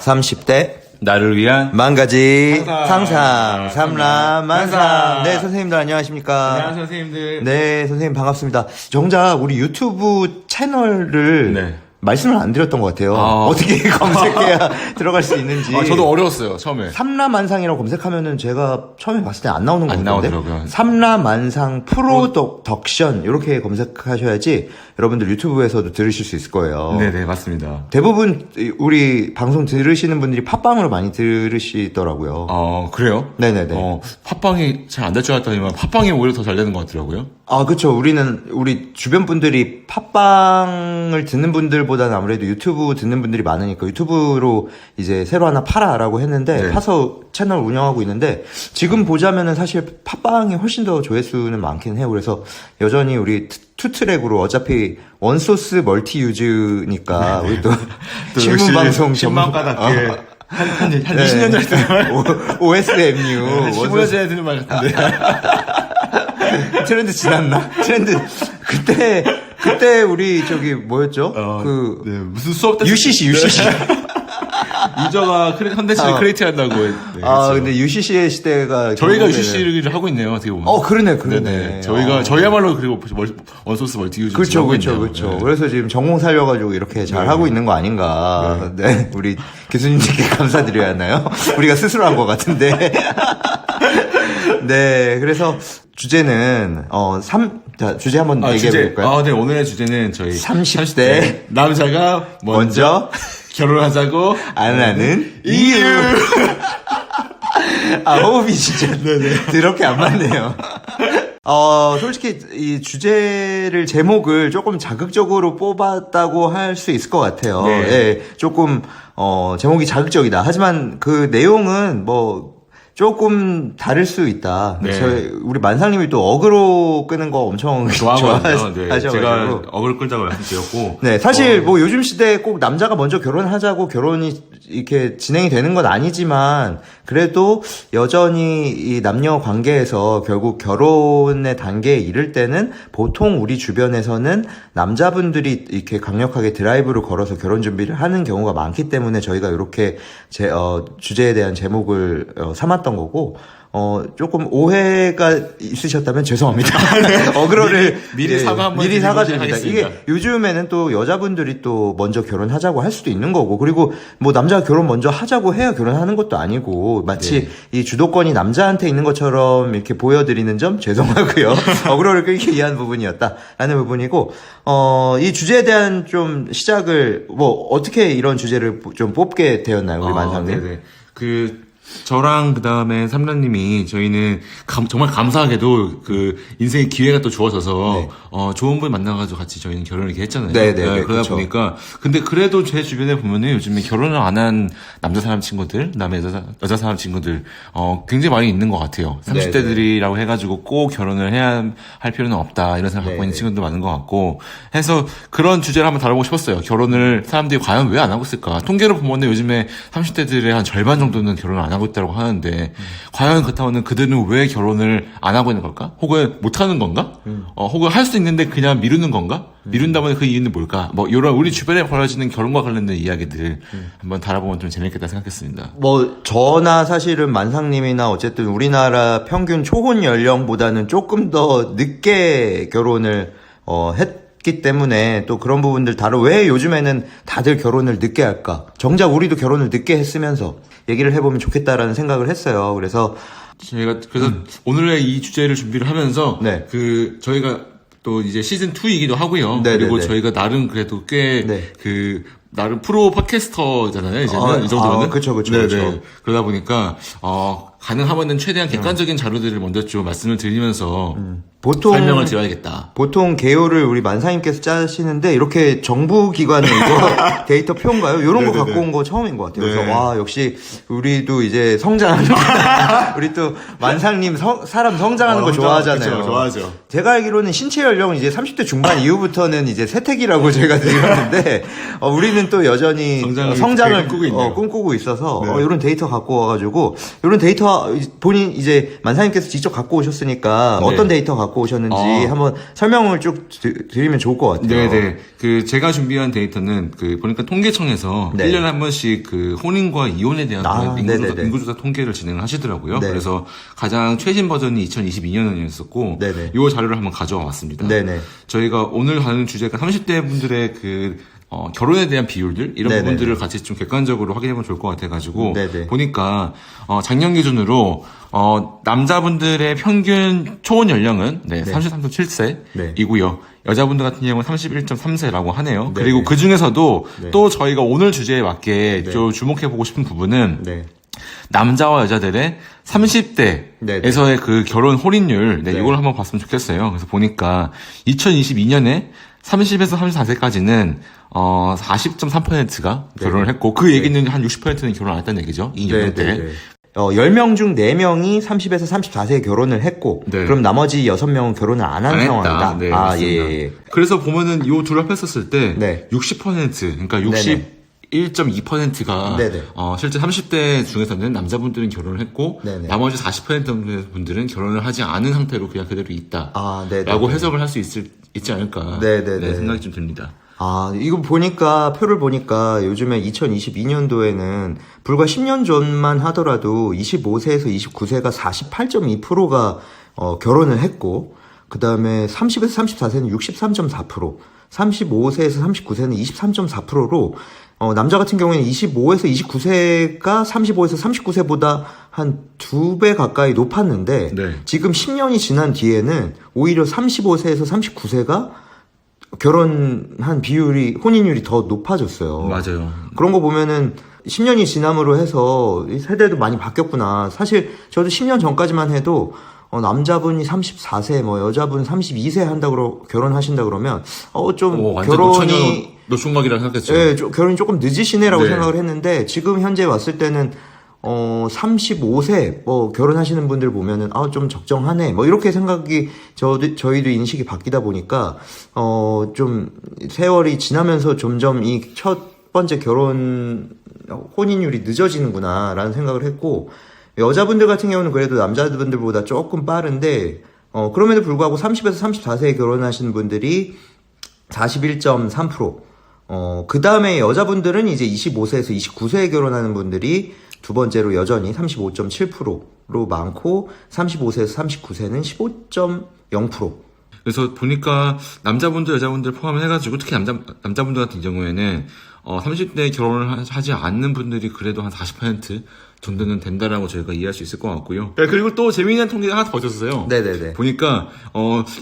30대 나를 위한 만가지 상상. 상상 삼람만상. 네, 선생님들 안녕하십니까? 안녕하세요 선생님들. 네, 선생님 반갑습니다. 정작 우리 유튜브 채널을 네. 말씀을 안 드렸던 것 같아요. 어떻게 검색해야 들어갈 수 있는지. 저도 어려웠어요 처음에. 삼라만상이라고 검색하면은 제가 처음에 봤을 때 안 나오는 것 안 같은데. 나오더라고요. 삼라만상 프로덕션 이렇게 검색하셔야지 여러분들 유튜브에서도 들으실 수 있을 거예요. 네네 맞습니다. 대부분 우리 방송 들으시는 분들이 팟빵으로 많이 들으시더라고요. 그래요? 네네네. 팟빵이 잘 안 될 줄 알았더니만 팟빵이 오히려 더 잘 되는 것 같더라고요. 아, 그쵸. 우리 주변 분들이 팟빵을 듣는 분들보다는 아무래도 유튜브 듣는 분들이 많으니까 유튜브로 이제 새로 하나 팔아라고 했는데, 네. 파서 채널 운영하고 있는데, 지금 보자면은 사실 팟빵이 훨씬 더 조회수는 많긴 해요. 그래서 여전히 우리 투트랙으로 어차피 원소스 멀티 유즈니까, 우리 또 실무방송 10만 가닥게 한 20년 전에 듣는 말. OSMU. 15년 전에 듣는 말 같은데. 트렌드 지났나? 그때 우리 저기 뭐였죠? 네, 무슨 수업 때 UCC. 유저가 컨텐츠를 크리에이트 한다고. 네, 그렇죠. 근데 UCC의 시대가 저희가 UCC를 하고 있네요, 어떻게 보면. 그러네. 네네. 저희야말로 그리고 원소스 멀티 유저. 그렇죠. 네. 그래서 지금 전공 살려가지고 이렇게 잘 하고 있는 거 아닌가. 네. 우리 교수님들께 감사드려야 하나요? 우리가 스스로 한 것 같은데. 네. 그래서 주제는, 자, 주제 한번 얘기해 볼까요? 네. 오늘의 주제는 저희 30대 남자가 먼저 결혼하자고 안 하는 이유. 호흡이 진짜 더럽게 안 맞네요. 솔직히 이 주제를 제목을 조금 자극적으로 뽑았다고 할 수 있을 것 같아요. 네. 예, 조금 제목이 자극적이다. 하지만 그 내용은 뭐 조금 다를 수 있다. 네. 우리 만상님이 또 어그로 끄는 거 엄청 좋아하거든요. 네. 좋아하셔가지고. 제가 어그로 끌자고 말씀드렸고. 네, 사실 뭐 요즘 시대에 꼭 남자가 먼저 결혼하자고 결혼이 이렇게 진행이 되는 건 아니지만 그래도 여전히 이 남녀 관계에서 결국 결혼의 단계에 이를 때는 보통 우리 주변에서는 남자분들이 이렇게 강력하게 드라이브를 걸어서 결혼 준비를 하는 경우가 많기 때문에 저희가 이렇게 주제에 대한 제목을 삼았던 거고, 조금 오해가 있으셨다면 죄송합니다. 어그로를 미리 사과 한번 미리 사과드립니다. 하겠습니다. 이게 요즘에는 또 여자분들이 또 먼저 결혼하자고 할 수도 있는 거고, 그리고 뭐 남자가 결혼 먼저 하자고 해야 결혼하는 것도 아니고, 마치 이 주도권이 남자한테 있는 것처럼 이렇게 보여드리는 점 죄송하고요. 어그로를 끌기 위한 부분이었다라는 부분이고, 이 주제에 대한 좀 시작을 뭐 어떻게 이런 주제를 좀 뽑게 되었나요, 우리 만상님? 네네. 저랑 그 다음에 삼라님이 저희는 정말 감사하게도 인생의 기회가 또 주어져서 좋은 분 만나가지고 같이 저희는 결혼을 이렇게 했잖아요. 네네. 그러다 보니까 근데 그래도 제 주변에 보면은 요즘에 결혼을 안 한 남자 사람 친구들, 그다음에 여자 사람 친구들 굉장히 많이 있는 것 같아요. 30대들이라고 해가지고 꼭 결혼을 해야 할 필요는 없다 이런 생각 갖고 있는 친구들도 많은 것 같고 해서 그런 주제를 한번 다뤄보고 싶었어요. 결혼을 사람들이 과연 왜 안 하고 있을까? 통계를 보면은 요즘에 30대들의 한 절반 정도는 결혼을 안 하고 있다고 하는데 과연 그렇다면 그들은 왜 결혼을 안 하고 있는 걸까? 혹은 못 하는 건가? 혹은 할 수 있는데 그냥 미루는 건가? 미룬다면 그 이유는 뭘까? 뭐 이런 우리 주변에 벌어지는 결혼과 관련된 이야기들 한번 다뤄보면 좀 재밌겠다 생각했습니다. 뭐 저나 사실은 만상님이나 어쨌든 우리나라 평균 초혼 연령보다는 조금 더 늦게 결혼을 했기 때문에 또 그런 부분들 왜 요즘에는 다들 결혼을 늦게 할까? 정작 우리도 결혼을 늦게 했으면서 얘기를 해보면 좋겠다라는 생각을 했어요. 그래서 오늘의 이 주제를 준비를 하면서 저희가 또 이제 시즌 2이기도 하고요. 그리고 저희가 나름 그래도 꽤 나름 프로 팟캐스터잖아요. 이제는 이 정도면. 그렇죠. 그러다 보니까 가능하면은 최대한 객관적인 자료들을 먼저 좀 말씀을 드리면서 설명을 드려야겠다. 보통 개요를 우리 만사님께서 짜시는데 이렇게 정부기관의 이거 데이터 표인가요? 이런 거 갖고 온 거 처음인 것 같아요. 그래서 와 역시 우리도 이제 성장하는 우리 또 만상님 사람 성장하는 거 좋아하잖아요. 그쵸, 좋아하죠. 제가 알기로는 신체 연령은 이제 30대 중반 이후부터는 이제 세택이라고 제가 들었는데 우리는 또 여전히 성장을 꿈꾸고 있어서 이런 데이터 갖고 와가지고 이런 데이터 데이터 본인 이제 만사님께서 직접 갖고 오셨으니까 네. 어떤 데이터 갖고 오셨는지 한번 설명을 쭉 드리면 좋을 것 같아요. 네네. 제가 준비한 데이터는 보니까 통계청에서 네. 1년에 한 번씩 혼인과 이혼에 대한 네네네. 인구조사 통계를 진행을 하시더라고요. 네. 그래서 가장 최신 버전이 2022년이었었고, 네네. 이 자료를 한번 가져와 왔습니다. 네네. 저희가 오늘 가는 주제가 30대 분들의 결혼에 대한 비율들, 이런 네네. 부분들을 같이 좀 객관적으로 확인해보면 좋을 것 같아가지고, 네네. 보니까, 작년 기준으로, 남자분들의 평균 초혼 연령은, 33.7세이고요. 여자분들 같은 경우는 31.3세라고 하네요. 네네. 그리고 그 중에서도 네. 또 저희가 오늘 주제에 맞게 네. 좀 주목해보고 싶은 부분은, 네. 남자와 여자들의 30대에서의 그 결혼 혼인율, 네. 이걸 한번 봤으면 좋겠어요. 그래서 보니까 2022년에 30에서 34세까지는 40.3%가 결혼을 했고, 그 얘기는 한 60%는 결혼 안 했다는 얘기죠. 이 연령 때. 10명 중 4명이 30에서 34세에 결혼을 했고, 네. 그럼 나머지 6명은 결혼을 안 한 상황이다. 네, 아, 맞습니다. 예. 그래서 보면은 이 둘을 합했었을 때, 네. 60%, 그러니까 네네. 61.2%가 네네. 실제 30대 중에서는 남자분들은 결혼을 했고, 네네. 나머지 40% 분들은 결혼을 하지 않은 상태로 그냥 그대로 있다. 아, 네네. 라고 해석을 할 수 있지 않을까. 네네네. 생각이 좀 듭니다. 아, 이거 보니까, 표를 보니까 요즘에 2022년도에는 불과 10년 전만 하더라도 25세에서 29세가 48.2%가 결혼을 했고, 그 다음에 30에서 34세는 63.4%, 35세에서 39세는 23.4%로, 남자 같은 경우에는 25에서 29세가 35에서 39세보다 한 2배 가까이 높았는데, 네. 지금 10년이 지난 뒤에는 오히려 35세에서 39세가 결혼한 비율이, 혼인율이 더 높아졌어요. 맞아요. 그런 거 보면은 10년이 지남으로 해서 이 세대도 많이 바뀌었구나. 사실 저도 10년 전까지만 해도 남자분이 34세, 여자분 32세 한다고 결혼하신다 그러면 좀 완전 결혼이 노총각이라 생각했죠. 예, 결혼이 조금 늦으시네라고 네. 생각을 했는데 지금 현재 왔을 때는 35세 결혼하시는 분들 보면은 좀 적정하네 이렇게 생각이 저희도 인식이 바뀌다 보니까 좀 세월이 지나면서 점점 이 첫 번째 혼인율이 늦어지는구나라는 생각을 했고, 여자분들 같은 경우는 그래도 남자분들보다 조금 빠른데 그럼에도 불구하고 30에서 34세에 결혼하시는 분들이 41.3%, 그 다음에 여자분들은 이제 25세에서 29세에 결혼하는 분들이 두 번째로 여전히 35.7%로 많고, 35세에서 39세는 15.0%. 그래서 보니까 남자분들, 여자분들 포함해가지고 특히 남자분들 같은 경우에는 30대에 결혼을 하지 않는 분들이 그래도 한 40% 정도는 된다라고 저희가 이해할 수 있을 것 같고요. 그리고 또 재미있는 통계가 하나 더 있었어요. 네네네. 보니까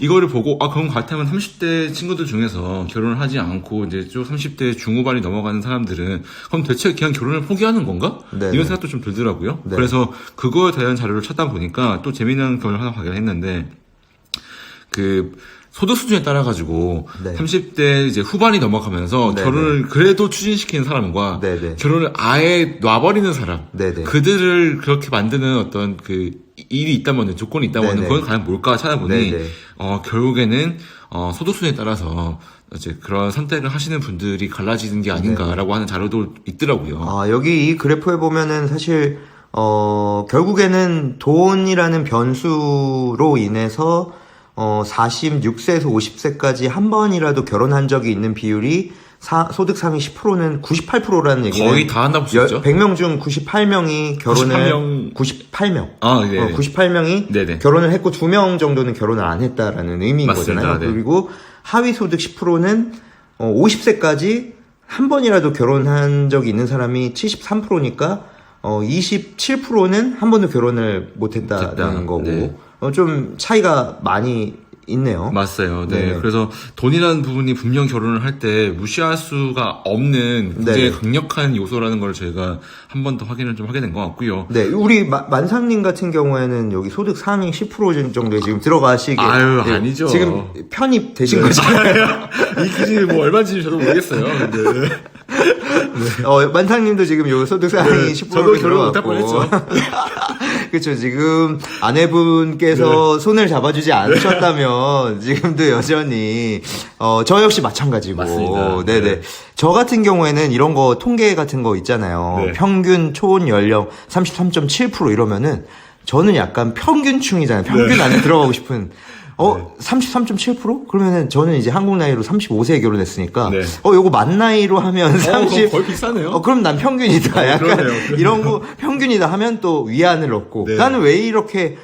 이거를 보고 그럼 그렇다면 30대 친구들 중에서 결혼을 하지 않고 이제 좀 30대 중후반이 넘어가는 사람들은 그럼 대체 그냥 결혼을 포기하는 건가? 네네. 이런 생각도 좀 들더라고요. 네. 그래서 그거에 대한 자료를 찾다 보니까 또 재미있는 걸 하나 발견했는데, 소득 수준에 따라 가지고 네. 30대 이제 후반이 넘어가면서 네네. 결혼을 그래도 추진시키는 사람과 네네. 결혼을 아예 놔버리는 사람, 네네. 그들을 그렇게 만드는 어떤 일이 있다면, 조건이 있다면 네네. 그건 과연 뭘까 찾아보니 네네. 결국에는 소득 수준에 따라서 이제 그런 선택을 하시는 분들이 갈라지는 게 아닌가라고 하는 자료도 있더라고요. 여기 이 그래프에 보면은 사실 결국에는 돈이라는 변수로 인해서 46세에서 50세까지 한 번이라도 결혼한 적이 있는 비율이 소득 상위 10%는 98%라는 얘기는 거의 다 한다고 보시죠? 100명 중 98명이 결혼을 98명. 네. 98명이 네네. 결혼을 했고 2명 정도는 결혼을 안 했다라는 의미인 맞습니다. 거잖아요. 네. 그리고 하위 소득 10%는 50세까지 한 번이라도 결혼한 적이 있는 사람이 73%니까 27%는 한 번도 결혼을 못 했다는 거고. 네. 좀 차이가 많이 있네요. 맞아요. 네. 네. 그래서 돈이라는 부분이 분명 결혼을 할 때 무시할 수가 없는 굉장히 네. 강력한 요소라는 걸 저희가 한 번 더 확인을 좀 하게 된 것 같고요. 네, 우리 만상님 같은 경우에는 여기 소득 상위 10% 정도에 지금 들어가시게. 아유, 네, 아니죠. 지금 편입 되신 거잖아요. 이 기준이 뭐 얼마인지 저도 모르겠어요. 근데. 만상님도 지금 요 소득 상위 네, 10%로 저도 결혼 못할 들어갔고. 뻔했죠. 그렇죠. 지금 아내분께서 손을 잡아주지 않으셨다면 지금도 여전히 저 역시 마찬가지고. 맞습니다. 네네. 네. 저 같은 경우에는 이런 거 통계 같은 거 있잖아요. 네. 평균 초혼 연령 33.7% 이러면은 저는 약간 평균충이잖아요. 평균 안에 들어가고 싶은. 33.7%? 그러면은 저는 이제 한국 나이로 35세에 결혼했으니까 네. 요거 만 나이로 하면 30 거의 비싸네요. 그럼 난 평균이다. 약간 그러네요. 이런 거 평균이다 하면 또 위안을 얻고 네. 나는 왜 이렇게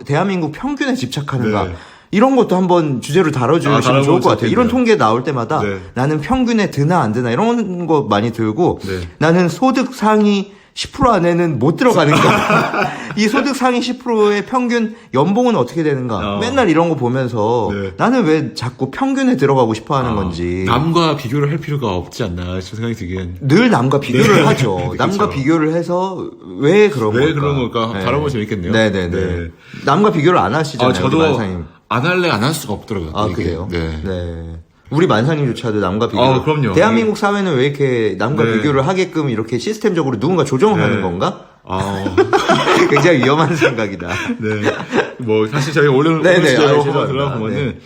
대한민국 평균에 집착하는가? 네. 이런 것도 한번 주제로 다뤄주시면 다뤄보면 좋을 것 같아요. 좋겠네요. 이런 통계 나올 때마다 네. 나는 평균에 드나 안 드나 이런 거 많이 들고 네. 나는 소득 상위 10% 안에는 못 들어가는가? 이 소득 상위 10%의 평균 연봉은 어떻게 되는가? 맨날 이런 거 보면서 네. 나는 왜 자꾸 평균에 들어가고 싶어 하는 건지. 남과 비교를 할 필요가 없지 않나 싶은 생각이 들긴. 늘 남과 비교를 네. 하죠. 남과 그쵸. 비교를 해서 왜 그런 걸까? 왜 그런 걸까? 다뤄보면 재밌겠네요. 네네네. 네. 남과 비교를 안 하시잖아요. 저도 우리 만상님. 안 할래 안 할 수가 없더라고요. 아, 이게. 그래요? 네. 우리 만상님조차도 남과 비교를. 그럼요. 대한민국 사회는 왜 이렇게 남과 네. 비교를 하게끔 이렇게 시스템적으로 누군가 조정하는 네. 건가? 아, 굉장히 위험한 생각이다. 네. 뭐, 사실 저희 오늘 네네. 주제로 한번 죄송합니다. 들어보면은,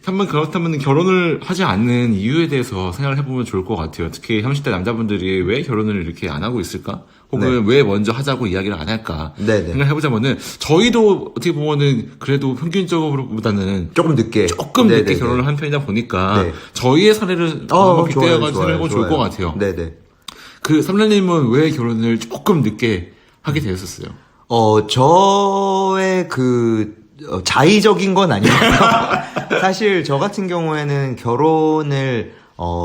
한번 그렇다면 결혼을 하지 않는 이유에 대해서 생각을 해보면 좋을 것 같아요. 특히 30대 남자분들이 왜 결혼을 이렇게 안 하고 있을까? 혹은 왜 먼저 하자고 이야기를 안 할까? 네네. 생각해보자면은, 저희도 어떻게 보면은, 그래도 평균적으로보다는 조금 늦게. 조금 늦게 네네네. 결혼을 한 편이다 보니까, 네. 저희의 사례를 한번 빗대어가지고 좋아요, 생각해보면 좋을 좋아요. 것 같아요. 네네. 삼라님은 왜 결혼을 조금 늦게 하게 되었었어요? 저의 자의적인 건 아니에요. 사실 저 같은 경우에는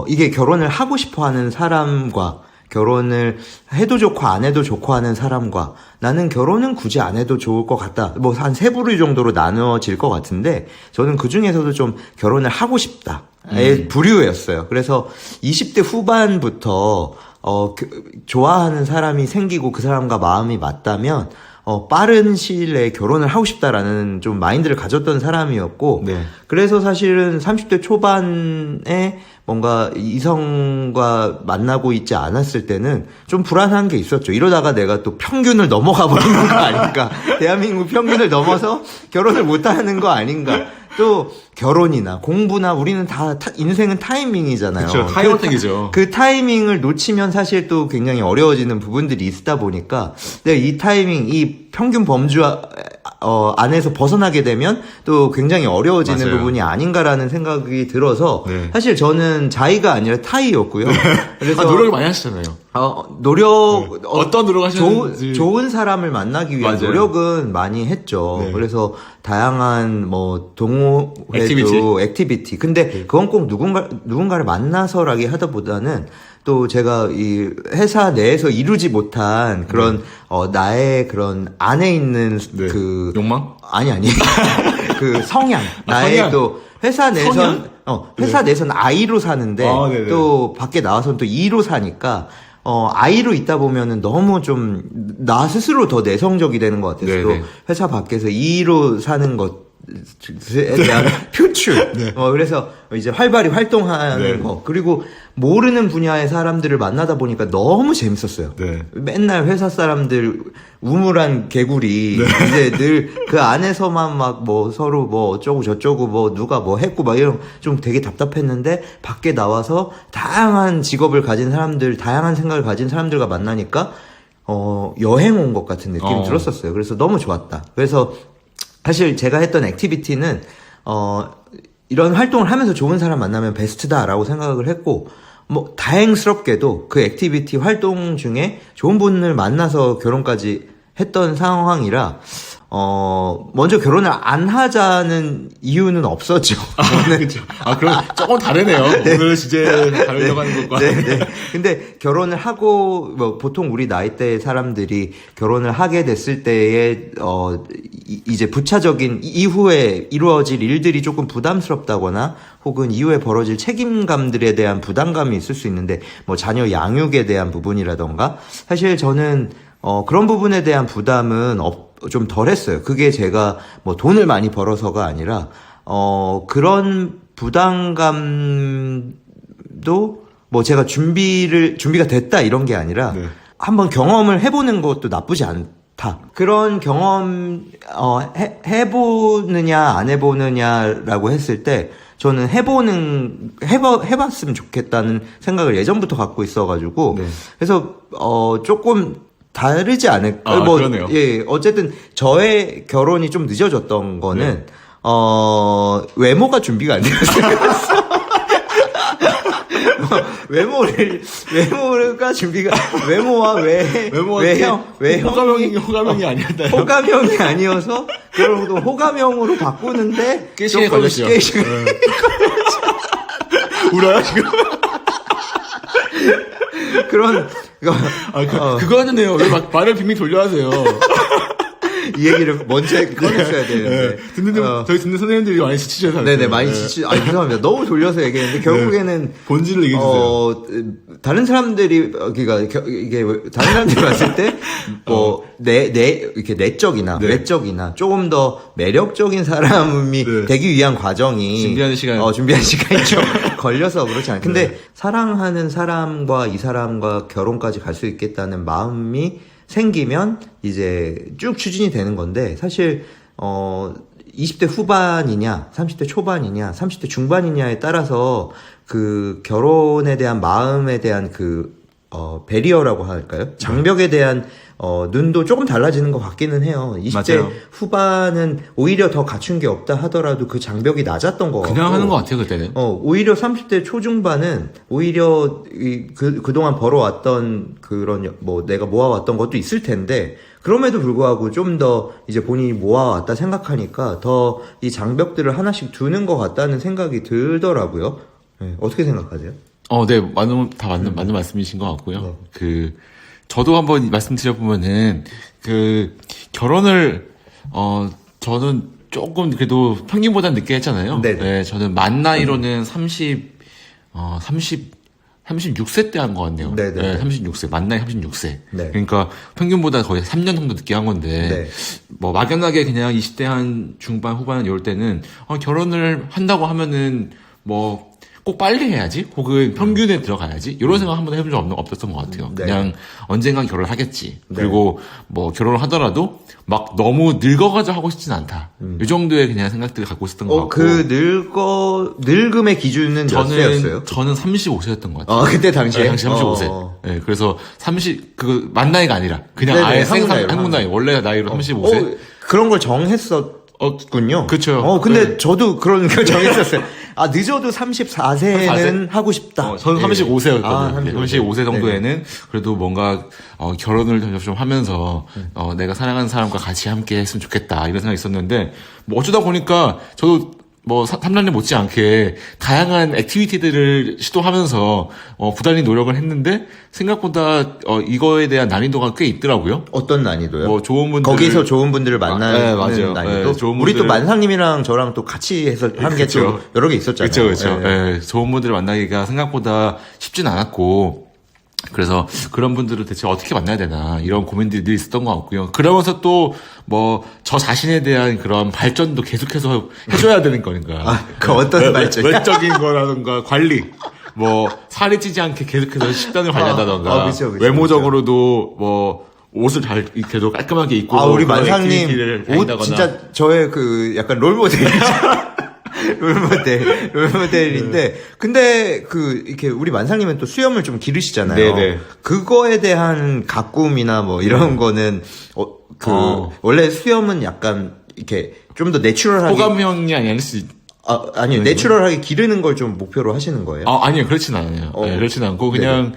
이게 결혼을 하고 싶어 하는 사람과 결혼을 해도 좋고 안 해도 좋고 하는 사람과 나는 결혼은 굳이 안 해도 좋을 것 같다. 뭐 한 세 부류 정도로 나누어질 것 같은데 저는 그 중에서도 좀 결혼을 하고 싶다의 부류였어요. 그래서 20대 후반부터 좋아하는 사람이 생기고 그 사람과 마음이 맞다면 빠른 시일 내에 결혼을 하고 싶다라는 좀 마인드를 가졌던 사람이었고, 네. 그래서 사실은 30대 초반에 뭔가 이성과 만나고 있지 않았을 때는 좀 불안한 게 있었죠. 이러다가 내가 또 평균을 넘어가 버리는 거 아닌가. 대한민국 평균을 넘어서 결혼을 못 하는 거 아닌가. 또 결혼이나 공부나 우리는 다 인생은 타이밍이잖아요. 그렇죠. 타이어택이죠. 그 타이밍을 놓치면 사실 또 굉장히 어려워지는 부분들이 있다 보니까 이 타이밍, 이 평균 범주 안에서 벗어나게 되면 또 굉장히 어려워지는 맞아요. 부분이 아닌가라는 생각이 들어서 네. 사실 저는 자의가 아니라 타의였고요. 그래서 노력을 많이 하시잖아요. 노력 어떤 노력 하셨는지. 좋은 사람을 만나기 위한 맞아요. 노력은 많이 했죠. 네. 그래서 다양한 뭐 동호회도 액티비티. 근데 그건 꼭 누군가를 만나서라기 하다보다는 또 제가 이 회사 내에서 이루지 못한 그런 나의 그런 안에 있는 네. 욕망? 아니 그 성향. 나의 성향. 또 회사 내선 성향? 회사 내선 I로 사는데 네네. 또 밖에 나와서는 또 E로 사니까 I로 있다 보면은 너무 좀 나 스스로 더 내성적이 되는 것 같아서 또 네네. 회사 밖에서 E로 사는 것에 대한 표출. 그래서 이제 활발히 활동하는 네. 거. 그리고 모르는 분야의 사람들을 만나다 보니까 너무 재밌었어요. 네. 맨날 회사 사람들 우물한 개구리 이제 늘 그 안에서만 막 뭐 서로 뭐 어쩌고 저쩌고 뭐 누가 뭐 했고 막 이런 좀 되게 답답했는데 밖에 나와서 다양한 직업을 가진 사람들, 다양한 생각을 가진 사람들과 만나니까 여행 온 것 같은 느낌이 들었었어요. 그래서 너무 좋았다. 그래서 사실 제가 했던 액티비티는 이런 활동을 하면서 좋은 사람 만나면 베스트다라고 생각을 했고, 뭐 다행스럽게도 그 액티비티 활동 중에 좋은 분을 만나서 결혼까지 했던 상황이라 먼저 결혼을 안 하자는 이유는 없었죠. 그렇죠. 그럼 조금 다르네요. 오늘 주제 다르려고 하는 것과. 네. 근데 결혼을 하고 뭐 보통 우리 나이대의 사람들이 결혼을 하게 됐을 때에 이제 부차적인 이후에 이루어질 일들이 조금 부담스럽다거나 혹은 이후에 벌어질 책임감들에 대한 부담감이 있을 수 있는데 뭐 자녀 양육에 대한 부분이라던가 사실 저는 그런 부분에 대한 부담은 좀 덜했어요. 그게 제가 뭐 돈을 많이 벌어서가 아니라 그런 부담감도 뭐 제가 준비가 됐다 이런 게 아니라 네. 한번 경험을 해보는 것도 나쁘지 않다. 좋다. 그런 경험 해보느냐 안 해보느냐라고 했을 때 저는 해봤으면 좋겠다는 생각을 예전부터 갖고 있어가지고 네. 그래서 조금 다르지 않을까. 아, 그러네요. 예, 어쨌든 저의 결혼이 좀 늦어졌던 거는 외모가 준비가 안 되었어요. 외모가 준비가 외모와 호감형이 아니었나요? 호감형이 아니어서 그리고 호감형으로 바꾸는데 꽤 시간이 걸렸죠. 울어요 지금? 그런 그거 하는데요. 왜 말을 빙빙 돌려 하세요? 이 얘기를 먼저 꺼냈어야 되는데. 저희 듣는 선생님들이 많이 지치셔서. 네네, 많이 죄송합니다. 너무 돌려서 얘기했는데, 결국에는. 본질을 얘기해주세요. 다른 사람들이, 이게, 다른 사람들이 봤을 때, 이렇게 내적이나, 네. 외적이나, 조금 더 매력적인 사람이 네. 되기 위한 과정이. 준비하는 시간이 좀 걸려서 그렇지 않아요. 근데, 사랑하는 사람과 이 사람과 결혼까지 갈 수 있겠다는 마음이 생기면 이제 쭉 추진이 되는 건데 사실 20대 후반이냐 30대 초반이냐 30대 중반이냐에 따라서 그 결혼에 대한 마음에 대한 그 베리어라고 할까요? 장벽에 대한 눈도 조금 달라지는 것 같기는 해요. 20대 맞아요. 후반은 오히려 더 갖춘 게 없다 하더라도 그 장벽이 낮았던 것 같고 그냥 하는 것 같아요 그때는. 오히려 30대 초중반은 오히려 그동안 벌어왔던 그런 내가 모아왔던 것도 있을 텐데 그럼에도 불구하고 좀 더 이제 본인이 모아왔다 생각하니까 더 이 장벽들을 하나씩 두는 것 같다는 생각이 들더라고요. 네, 어떻게 생각하세요? 네, 맞는 말씀이신 것 같고요. 네. 저도 한번 말씀드려보면은, 결혼을, 저는 조금 그래도 평균보다 늦게 했잖아요. 네네. 네, 저는 만 나이로는 36세 때 한 것 같네요. 네네. 네, 36세. 만 나이 36세. 네. 그러니까 평균보다 거의 3년 정도 늦게 한 건데, 네. 막연하게 그냥 20대 한 중반, 후반 이럴 때는, 결혼을 한다고 하면은, 꼭 빨리 해야지? 혹은 평균에 들어가야지? 이런 생각 한번 해본 적 없었던 것 같아요. 네. 그냥 언젠간 결혼을 하겠지. 네. 그리고 결혼을 하더라도 막 너무 늙어가지고 하고 싶진 않다. 이 정도의 그냥 생각들을 갖고 있었던 것 같고. 늙음의 기준은 몇 세였어요? 저는 35세였던 것 같아요. 그때 당시에? 네, 당시 35세. 네, 그래서 만 나이가 아니라 그냥 네네, 아예 한국 나이로. 원래 나이로 35세. 그런 걸 정했었군요. 그쵸. 근데 네. 저도 그런 걸 정했었어요. 늦어도 34세는 34세? 하고 싶다. 저는 35세였거든요. 35세. 35세 정도에는 그래도 뭔가 결혼을 좀 하면서 내가 사랑하는 사람과 같이 함께 했으면 좋겠다 이런 생각이 있었는데 어쩌다 보니까 저도 3년에 못지않게 다양한 액티비티들을 시도하면서 부단히 노력을 했는데 생각보다 이거에 대한 난이도가 꽤 있더라고요. 어떤 난이도요? 좋은 분들 거기서 좋은 분들을 만나는 네, 맞아요. 난이도. 네, 좋은 우리 또 분들을- 만상님이랑 저랑 또 같이 해서 한 게 또 여러 개 있었잖아요. 그렇죠. 네. 좋은 분들을 만나기가 생각보다 쉽진 않았고 그래서 그런 분들을 대체 어떻게 만나야 되나 이런 고민들이 늘 있었던 것 같고요. 그러면서 또 저 자신에 대한 그런 발전도 계속해서 해줘야 되는 거니까. 그 어떤 발전이요? 외적인 거라든가 관리. 살이 찌지 않게 계속해서 식단을 관리한다던가. 그쵸. 외모적으로도 옷을 잘 계속 깔끔하게 입고. 우리 그런 만상님 액티비티를 옷 다닌다거나. 진짜 저의 약간 롤모델이죠. 롤모델인데 근데 이렇게 우리 만상님은 또 수염을 좀 기르시잖아요. 네네. 그거에 대한 가꿈이나 이런 거는 원래 수염은 약간 이렇게 좀 더 내추럴하게 호감형이 아닐 수 아니요 내추럴하게 기르는 걸 좀 목표로 하시는 거예요. 아니요, 그렇진 않아요. 네, 그렇진 않고, 그냥,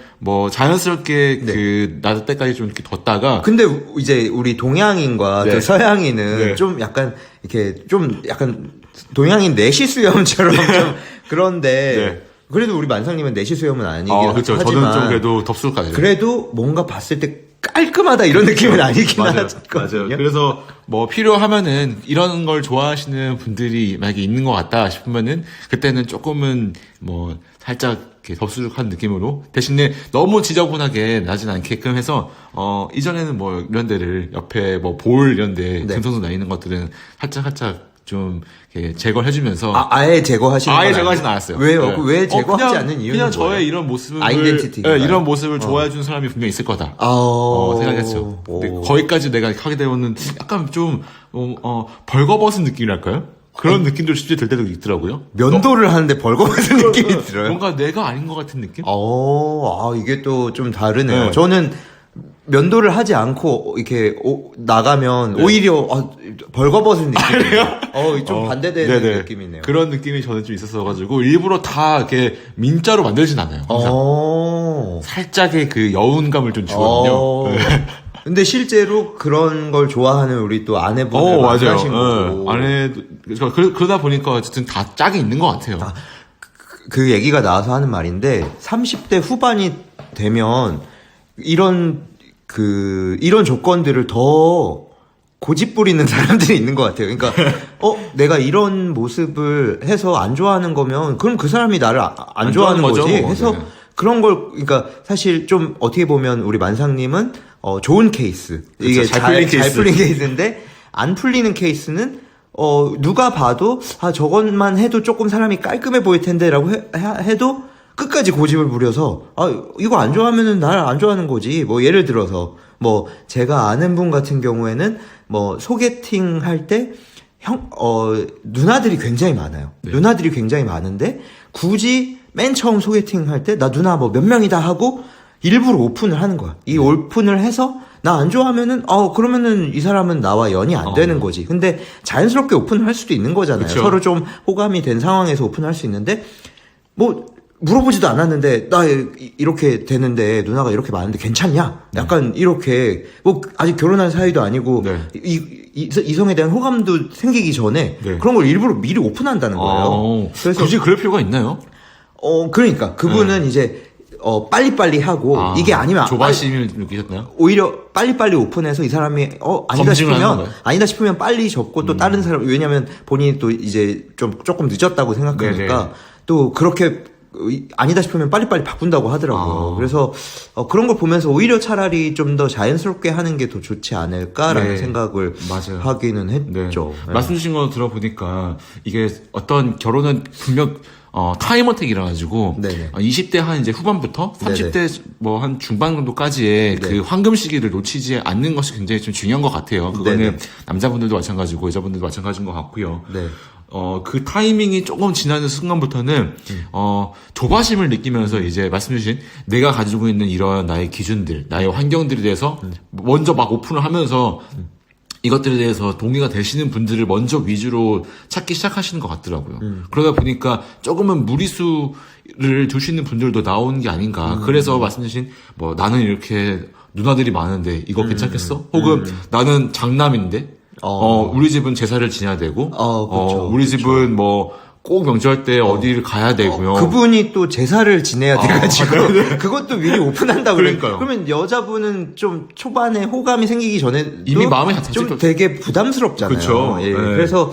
자연스럽게, 나도 때까지 좀 이렇게 뒀다가. 근데 이제 우리 동양인과 네. 또 서양인은 네. 좀 약간 동양인 내시 수염처럼 좀 그런데 네. 그래도 우리 만상님은 내시 수염은 아니긴 그렇죠. 하지만 저는 좀 그래도 덥수룩하죠. 그래도 뭔가 봤을 때 깔끔하다 이런 느낌은 아니긴 맞아요. 하거든요. 그래서 필요하면은 이런 걸 좋아하시는 분들이 만약에 있는 것 같다 싶으면은 그때는 조금은 살짝 이렇게 덥수룩한 느낌으로 대신에 너무 지저분하게 나진 않게끔 해서 이전에는 이런 데를 옆에 볼 이런 데 네. 듬성듬성 나 있는 것들은 살짝 좀 이렇게 제거를 해주면서 아예 제거하시는 건 아예 아니에요? 제거하진 않았어요. 왜요? 네. 왜 제거하지 그냥, 않는 이유는 그냥 뭐예요? 저의 이런 모습을 아이덴티티인가요? 이런 모습을 좋아해 주는 사람이 분명히 있을 거다. 생각했죠. 근데 오. 거기까지 내가 하게 되면은 약간 좀 벌거벗은 느낌이랄까요? 그런 느낌도 실제 들 때도 있더라고요. 면도를 하는데 벌거벗은 느낌이 들어요. 뭔가 내가 아닌 것 같은 느낌? 이게 또 좀 다르네요. 네. 저는 면도를 하지 않고 이렇게 나가면 네. 오히려 벌거벗은 느낌이에요. 좀 반대되는 네네. 느낌이네요. 그런 느낌이 저는 좀 있었어가지고 일부러 다 이렇게 민자로 만들진 않아요. 항상. 살짝의 그 여운감을 좀 주거든요. 네. 근데 실제로 그런 걸 좋아하는 우리 또 아내분을 만나신 거고. 그러다 보니까 어쨌든 다 짝이 있는 것 같아요. 그 얘기가 나와서 하는 말인데 30대 후반이 되면 이런 조건들을 더 고집 부리는 사람들이 있는 것 같아요. 그러니까 내가 이런 모습을 해서 안 좋아하는 거면 그럼 그 사람이 나를 안 좋아하는 거지. 거죠. 해서 네. 그런 걸 그러니까 사실 좀 어떻게 보면 우리 만상님은 좋은 케이스. 그쵸, 이게 잘 풀린 케이스. 잘 풀린 케이스인데 안 풀리는 케이스는 누가 봐도 저것만 해도 조금 사람이 깔끔해 보일 텐데라고 해도 끝까지 고집을 부려서 이거 안 좋아하면은 날 안 좋아하는 거지. 뭐 예를 들어서 뭐 제가 아는 분 같은 경우에는 뭐 소개팅 할 때 누나들이 굉장히 많아요. 네. 누나들이 굉장히 많은데 굳이 맨 처음 소개팅 할 때 나 누나 뭐 몇 명이다 하고 일부러 오픈을 하는 거야. 이 오픈을 해서 나 안 좋아하면은 그러면은 이 사람은 나와 연이 안 되는 거지. 근데 자연스럽게 오픈을 할 수도 있는 거잖아요. 그쵸. 서로 좀 호감이 된 상황에서 오픈할 수 있는데 뭐 물어보지도 않았는데 나 이렇게 되는데 누나가 이렇게 많은데 괜찮냐? 약간 이렇게 뭐 아직 결혼한 사이도 아니고 네. 이성에 대한 호감도 생기기 전에 네. 그런 걸 일부러 미리 오픈한다는 거예요. 그래서 굳이 그럴 필요가 있나요? 그러니까 그분은 이제 빨리빨리 하고 이게 아니면 조바심을 느끼셨나요? 오히려 빨리빨리 오픈해서 이 사람이 아니다 검증을 하는 싶으면 거예요? 아니다 싶으면 빨리 접고 또 다른 사람 왜냐면 본인이 또 이제 조금 늦었다고 생각하니까 네네. 또 그렇게 아니다 싶으면 빨리빨리 바꾼다고 하더라고요. 아. 그래서 그런 걸 보면서 오히려 차라리 좀 더 자연스럽게 하는 게 더 좋지 않을까라는 네. 생각을 맞아요. 하기는 네. 했죠. 네. 말씀 주신 거 들어보니까 이게 어떤 결혼은 분명 타임어택이라 가지고 네네. 20대 한 이제 후반부터 30대 뭐 한 중반 정도까지의 네. 그 황금 시기를 놓치지 않는 것이 굉장히 좀 중요한 것 같아요. 그거는 네네. 남자분들도 마찬가지고 여자분들도 마찬가지인 것 같고요. 네. 그 타이밍이 조금 지나는 순간부터는, 조바심을 느끼면서 이제 말씀 주신 내가 가지고 있는 이런 나의 기준들, 나의 환경들에 대해서 먼저 막 오픈을 하면서 이것들에 대해서 동의가 되시는 분들을 먼저 위주로 찾기 시작하시는 것 같더라고요. 그러다 보니까 조금은 무리수를 두시는 분들도 나오는 게 아닌가. 그래서 말씀 주신 뭐 나는 이렇게 누나들이 많은데 이거 괜찮겠어? 혹은 나는 장남인데 우리 집은 제사를 지내야 되고, 그쵸, 우리 집은 뭐, 꼭 명절 때 어디를 가야 되고요. 그분이 또 제사를 지내야 돼가지고 그것도 미리 오픈한다 그러니까요. 그러면 여자분은 좀 초반에 호감이 생기기 전에 이미 마음에 좀 되게 부담스럽잖아요. 그쵸. 예. 네. 그래서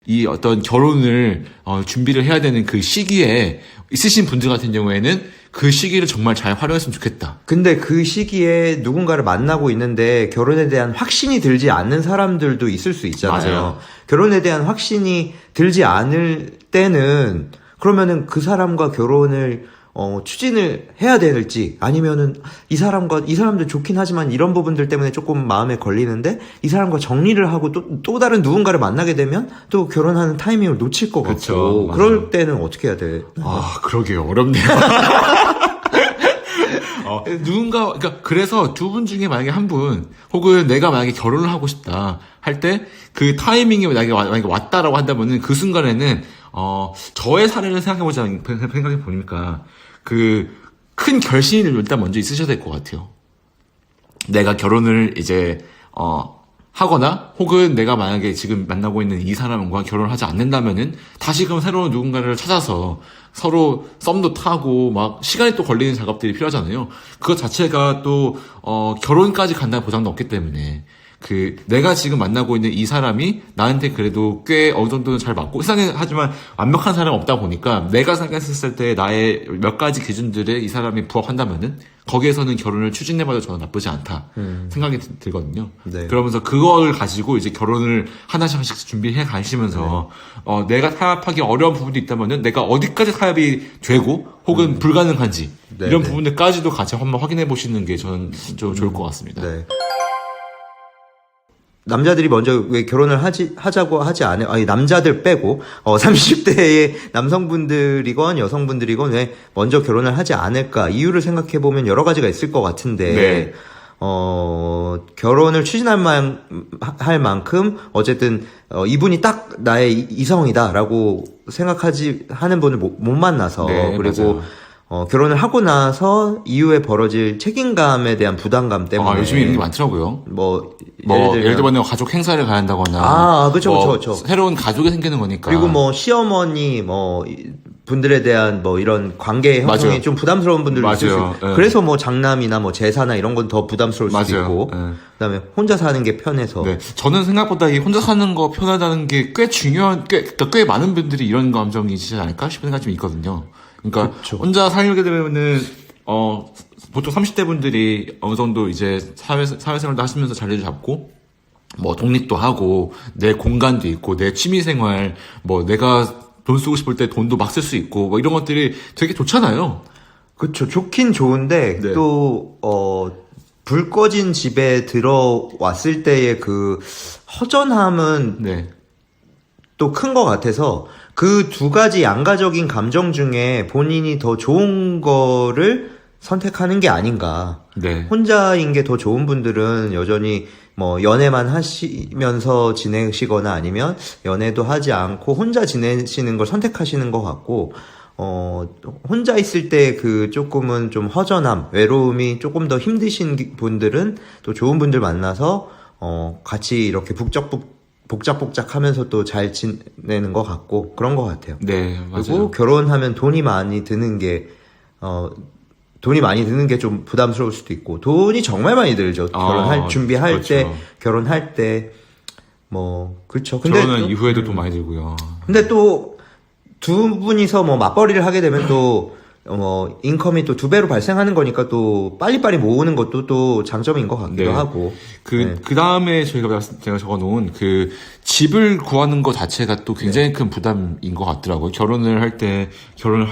이 어떤 결혼을 준비를 해야 되는 그 시기에 있으신 분들 같은 경우에는 그 시기를 정말 잘 활용했으면 좋겠다. 근데 그 시기에 누군가를 만나고 있는데 결혼에 대한 확신이 들지 않는 사람들도 있을 수 있잖아요. 맞아요. 결혼에 대한 확신이 들지 않을 때는 그러면은 그 사람과 결혼을 추진을 해야 될지 아니면은 이 사람도 좋긴 하지만 이런 부분들 때문에 조금 마음에 걸리는데 이 사람과 정리를 하고 또 다른 누군가를 만나게 되면 또 결혼하는 타이밍을 놓칠 것 그쵸, 같고 맞아요. 그럴 때는 어떻게 해야 돼? 그러게요. 어렵네요. 그러니까 그래서 두 분 중에 만약에 한 분, 혹은 내가 만약에 결혼을 하고 싶다 할 때 그 타이밍이 만약에 왔다라고 한다면은 그 순간에는, 저의 사례를 생각해 보니까 그 큰 결심이 일단 먼저 있으셔야 될 것 같아요. 내가 결혼을 이제, 하거나 혹은 내가 만약에 지금 만나고 있는 이 사람과 결혼을 하지 않는다면은 다시금 새로운 누군가를 찾아서 서로 썸도 타고 막 시간이 또 걸리는 작업들이 필요하잖아요. 그것 자체가 또 결혼까지 간다는 보장도 없기 때문에 내가 지금 만나고 있는 이 사람이 나한테 그래도 꽤 어느 정도는 잘 맞고, 세상에 하지만 완벽한 사람은 없다 보니까 내가 생각했을 때 나의 몇 가지 기준들에 이 사람이 부합한다면은 거기에서는 결혼을 추진해봐도 저는 나쁘지 않다 생각이 들거든요. 네. 그러면서 그걸 가지고 이제 결혼을 하나씩 하나씩 준비해 가시면서 내가 타협하기 어려운 부분도 있다면은 내가 어디까지 타협이 되고 혹은 불가능한지 네, 이런 네. 부분들까지도 같이 한번 확인해 보시는 게 저는 좀 좋을 것 같습니다. 네. 남자들이 먼저 왜 결혼을 하자고 하지 않아요? 아니, 남자들 빼고, 30대의 남성분들이건 여성분들이건 왜 먼저 결혼을 하지 않을까? 이유를 생각해보면 여러 가지가 있을 것 같은데, 네. 결혼을 할 만큼, 어쨌든, 이분이 딱 나의 이성이다라고 하는 분을 못 만나서, 네, 그리고, 맞아요. 결혼을 하고 나서 이후에 벌어질 책임감에 대한 부담감 때문에. 요즘에 이런 게 많더라고요. 예를 들면 가족 행사를 가야 한다거나. 그쵸. 새로운 가족이 생기는 거니까. 그리고 시어머니, 분들에 대한 이런 관계 형성이 맞아요. 좀 부담스러운 분들도 있을 수 맞아요. 있고. 예. 그래서 장남이나 제사나 이런 건 더 부담스러울 수도 맞아요. 있고. 예. 그 다음에 혼자 사는 게 편해서. 네. 저는 생각보다 이 혼자 사는 거 편하다는 게 꽤 중요한, 꽤 많은 분들이 이런 감정이 있지 않을까 싶은 생각이 좀 있거든요. 그러니까 그쵸. 혼자 살게 되면은 보통 30대 분들이 어느 정도 이제 사회생활도 하시면서 자리를 잡고 독립도 하고 내 공간도 있고 내 취미생활 내가 돈 쓰고 싶을 때 돈도 막 쓸 수 있고 이런 것들이 되게 좋잖아요. 그쵸. 좋긴 좋은데, 네. 또, 불 꺼진 집에 들어왔을 때의 그 허전함은 네. 또 큰 것 같아서 그 두 가지 양가적인 감정 중에 본인이 더 좋은 거를 선택하는 게 아닌가. 네. 혼자인 게 더 좋은 분들은 여전히 연애만 하시면서 지내시거나 아니면 연애도 하지 않고 혼자 지내시는 걸 선택하시는 것 같고, 혼자 있을 때 조금은 좀 허전함, 외로움이 조금 더 힘드신 분들은 또 좋은 분들 만나서, 같이 이렇게 복작복작 하면서 또 잘 지내는 것 같고, 그런 것 같아요. 네, 맞아요. 그리고 결혼하면 돈이 많이 드는 게 좀 부담스러울 수도 있고, 돈이 정말 많이 들죠. 준비할 때, 그렇죠. 결혼할 때, 그렇죠. 근데 결혼은 이후에도 돈 많이 들고요. 근데 또, 두 분이서 맞벌이를 하게 되면 또, 인컴이 또 2배로 발생하는 거니까 또, 빨리빨리 모으는 것도 또 장점인 것 같기도 네. 하고. 네. 그 다음에 제가 적어놓은 집을 구하는 것 자체가 또 굉장히 큰 부담인 것 같더라고요.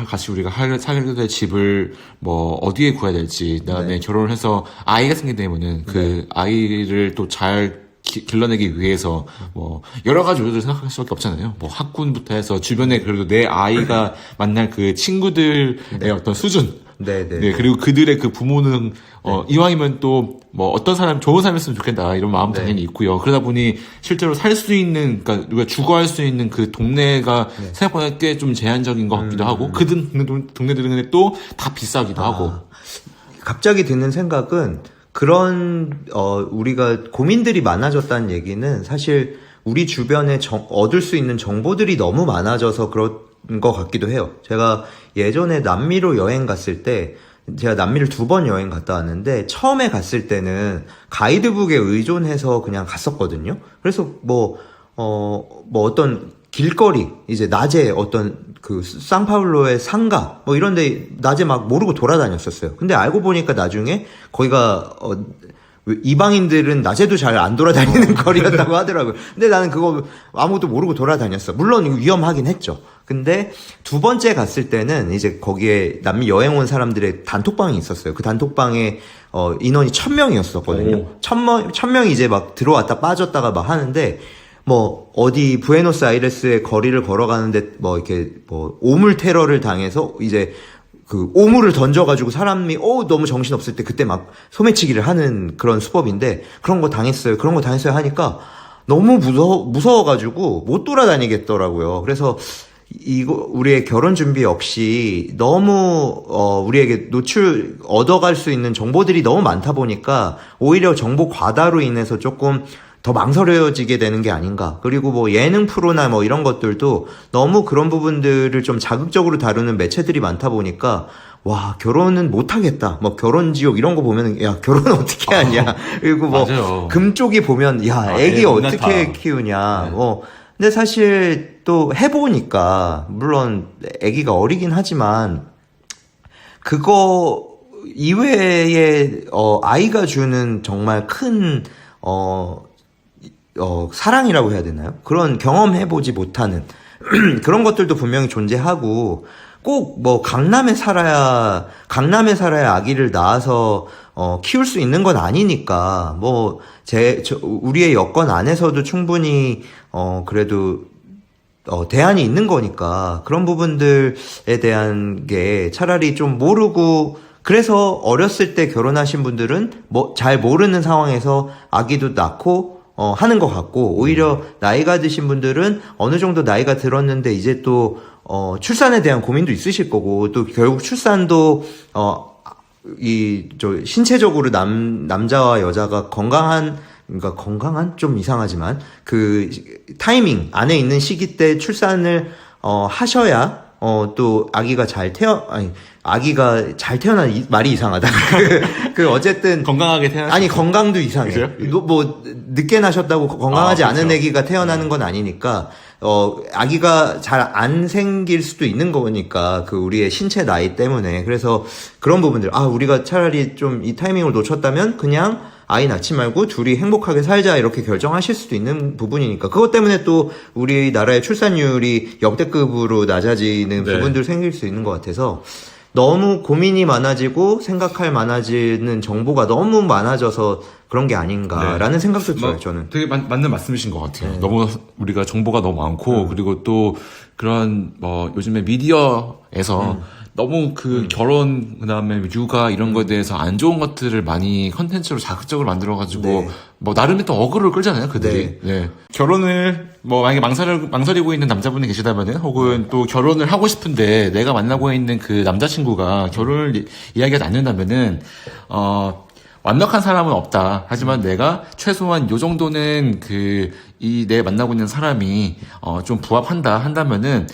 같이 우리가 살게 될 집을 어디에 구해야 될지, 그 다음에 결혼을 해서 아이가 생기게 되면은 아이를 또 잘 길러내기 위해서 여러 가지 요소를 생각할 수밖에 없잖아요. 학군부터 해서 주변에 그래도 내 아이가 만날 그 친구들의 어떤 수준, 네. 그리고 그들의 그 부모는 이왕이면 또 어떤 좋은 사람이었으면 좋겠다 이런 마음 당연히 있고요. 그러다 보니 실제로 살 수 있는, 그러니까 우리가 주거할 수 있는 그 동네가 생각보다 꽤 좀 제한적인 것 같기도 하고, 그 동네들은 또 다 비싸기도 하고. 갑자기 드는 생각은 그런 우리가 고민들이 많아졌다는 얘기는 사실 우리 주변에 얻을 수 있는 정보들이 너무 많아져서 그런 것 같기도 해요. 제가 예전에 남미로 여행 갔을 때, 제가 남미를 2번 여행 갔다 왔는데, 처음에 갔을 때는 가이드북에 의존해서 그냥 갔었거든요. 그래서 어떤 길거리, 이제 낮에 어떤 상파울로의 상가, 이런데 낮에 막 모르고 돌아다녔었어요. 근데 알고 보니까 나중에 거기가, 이방인들은 낮에도 잘 안 돌아다니는 거리였다고 하더라고요. 근데 나는 그거 아무것도 모르고 돌아다녔어. 물론 위험하긴 했죠. 근데 2번째 갔을 때는 이제 거기에 남미 여행 온 사람들의 단톡방이 있었어요. 그 단톡방에 인원이 1000명이었었거든요. 1000명이 이제 막 들어왔다 빠졌다가 막 하는데, 어디 부에노스아이레스의 거리를 걸어가는데 이렇게 오물 테러를 당해서 이제 오물을 던져가지고 사람이 너무 정신없을 때 그때 막 소매치기를 하는 그런 수법인데, 그런 거 당했어요 하니까 너무 무서워가지고 못 돌아다니겠더라고요. 그래서 우리의 결혼 준비 없이 너무 우리에게 얻어갈 수 있는 정보들이 너무 많다 보니까 오히려 정보 과다로 인해서 조금 더 망설여지게 되는 게 아닌가. 그리고 예능 프로나 이런 것들도 너무 그런 부분들을 좀 자극적으로 다루는 매체들이 많다 보니까 와, 결혼은 못하겠다. 뭐, 결혼지옥 이런 거 보면은, 야, 결혼 어떻게 하냐. 그리고 뭐, 맞아요. 금쪽이 보면, 야, 애기 애 어떻게 못났다. 키우냐. 네. 뭐, 근데 사실 또 해보니까, 물론 애기가 어리긴 하지만, 그거 이외에, 아이가 주는 정말 큰, 사랑이라고 해야 되나요? 그런 경험해보지 못하는 그런 것들도 분명히 존재하고, 꼭 뭐 강남에 살아야 아기를 낳아서 키울 수 있는 건 아니니까, 뭐 우리의 여건 안에서도 충분히 그래도 대안이 있는 거니까, 그런 부분들에 대한 게 차라리 좀 모르고, 그래서 어렸을 때 결혼하신 분들은 뭐 잘 모르는 상황에서 아기도 낳고 하는 것 같고, 오히려 나이가 드신 분들은 어느 정도 나이가 들었는데 이제 또 출산에 대한 고민도 있으실 거고, 또 결국 출산도 신체적으로 남자와 여자가 그러니까 건강한 좀 이상하지만 그 타이밍 안에 있는 시기 때 출산을 하셔야 또 아기가 잘 태어난 말이 이상하다. 어쨌든 건강하게 태어나. 아니, 건강도 이상해. 그래요? 뭐 늦게 나셨다고 건강하지 않은 그렇죠. 아기가 태어나는 건 아니니까, 아기가 잘 안 생길 수도 있는 거니까, 우리의 신체 나이 때문에. 그래서 그런 부분들, 우리가 차라리 좀 이 타이밍을 놓쳤다면 그냥 아이 낳지 말고 둘이 행복하게 살자, 이렇게 결정하실 수도 있는 부분이니까. 그것 때문에 또 우리나라의 출산율이 역대급으로 낮아지는 네. 부분들 생길 수 있는 것 같아서, 너무 고민이 많아지고 생각할 많아지는 정보가 너무 많아져서 그런 게 아닌가라는 생각도 들어요, 저는. 되게 맞는 말씀이신 것 같아요. 네. 너무 우리가 정보가 너무 많고, 그리고 또 그런 요즘에 미디어에서 너무 결혼, 그다음에 육아 이런 거에 대해서 안 좋은 것들을 많이 컨텐츠로 자극적으로 만들어가지고, 네. 나름의 또 어그로를 끌잖아요, 그들이. 네. 결혼을, 만약에 망설이고 있는 남자분이 계시다면은, 혹은 또 결혼을 하고 싶은데, 내가 만나고 있는 그 남자친구가 결혼을 이야기하지 않는다면은, 완벽한 사람은 없다. 하지만 내가 최소한 요 정도는 내 만나고 있는 사람이, 좀 부합한다 한다면은,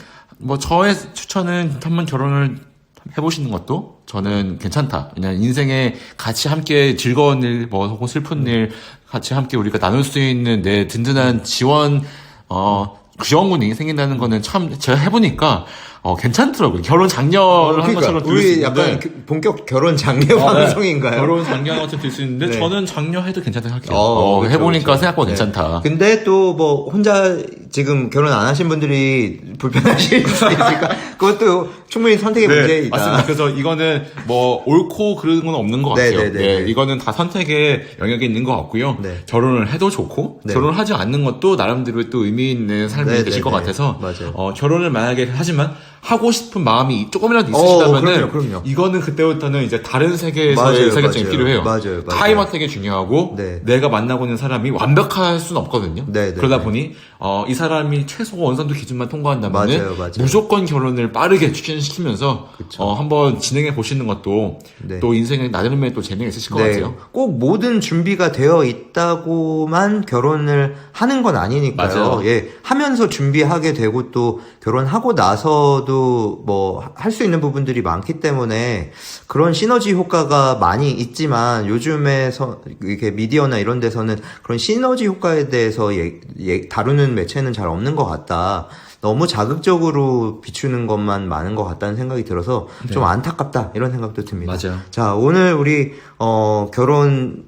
저의 추천은 한번 결혼을 해보시는 것도 저는 괜찮다. 그냥 인생에 같이 함께 즐거운 일, 혹은 슬픈 일, 같이 함께 우리가 나눌 수 있는 내 든든한 지원군이 생긴다는 거는 참, 제가 해보니까, 괜찮더라고요. 결혼 장려를 하는 것처럼 들을 수 우리 있는데. 약간 본격 결혼 장려 방송인가요? 결혼 장려 같은 들수 있는데, 네. 저는 장려해도 괜찮다 생각해요. 그렇죠, 해보니까 그렇죠. 생각보다 네. 괜찮다. 근데 또 혼자 지금 결혼 안 하신 분들이 불편하실 수 있으니까 그것도 충분히 선택의 문제이다. 맞습니다. 그래서 이거는 옳고 그런 건 없는 것 같아요. 네. 이거는 다 선택의 영역에 있는 것 같고요. 네. 결혼을 해도 좋고, 네. 결혼을 하지 않는 것도 나름대로 또 의미 있는 삶이 네, 되실 네, 것 네. 같아서, 맞아요. 결혼을 만약에 하지만 하고 싶은 마음이 조금이라도 있으시다면은, 그럼요. 이거는 그때부터는 이제 다른 세계에서의 의사결정이 필요해요. 맞아요. 타임아웃 되게 중요하고, 네. 내가 만나고 있는 사람이 완벽할 수는 없거든요. 네, 네, 그러다 네. 보니 이 사람이 최소 원산도 기준만 통과한다면은 맞아요. 무조건 결혼을 빠르게 추진시키면서 한번 진행해 보시는 것도 네. 또 인생에 나름의 또 재미가 있으실 것 같아요. 꼭 모든 준비가 되어 있다고만 결혼을 하는 건 아니니까요. 맞아요. 예, 하면서 준비하게 되고 또 결혼하고 나서도 할 수 있는 부분들이 많기 때문에 그런 시너지 효과가 많이 있지만, 요즘에서 이렇게 미디어나 이런 데서는 그런 시너지 효과에 대해서 다루는 매체는 잘 없는 것 같다. 너무 자극적으로 비추는 것만 많은 것 같다는 생각이 들어서 좀 안타깝다, 이런 생각도 듭니다. 맞아요. 자, 오늘 우리 결혼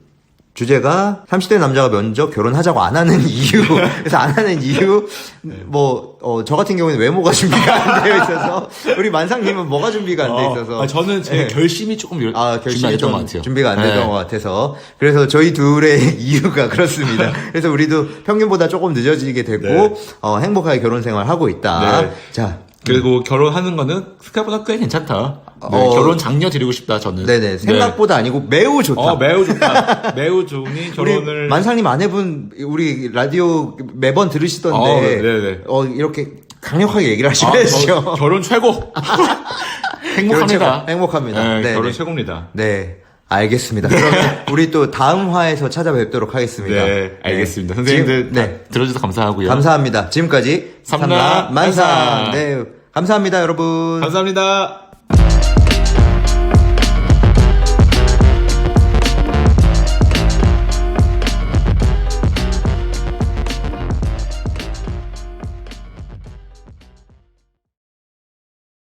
주제가 30대 남자가 먼저 결혼하자고 안 하는 이유. 그래서 안 하는 이유, 저 같은 경우는 외모가 준비가 안 되어 있어서, 우리 만상님은 뭐가 준비가 안 돼 있어서. 저는 제 결심이 조금 결심이 준비가 좀 것 같아요. 준비가 안 되던 네. 것 같아서. 그래서 저희 둘의 이유가 그렇습니다. 그래서 우리도 평균보다 조금 늦어지게 됐고, 네. 행복하게 결혼 생활 하고 있다. 네. 자. 그리고 결혼하는 거는 생각보다 꽤 괜찮다. 결혼 장려 드리고 싶다, 저는. 네네. 생각보다 아니고 매우 좋다. 매우 좋다. 매우 좋으니 우리 결혼을. 만상님 아내분 우리 라디오 매번 들으시던데 네네. 이렇게 강력하게 얘기를 하시면서 결혼 최고. 행복합니다. 행복합니다. 네, 결혼 네. 최고입니다. 네, 알겠습니다. 그러면 우리 또 다음 화에서 찾아뵙도록 하겠습니다. 네, 알겠습니다. 선생님들 네, 들어주셔서 감사하고요. 감사합니다. 지금까지 삼라 만상. 만상. 네, 감사합니다, 여러분. 감사합니다.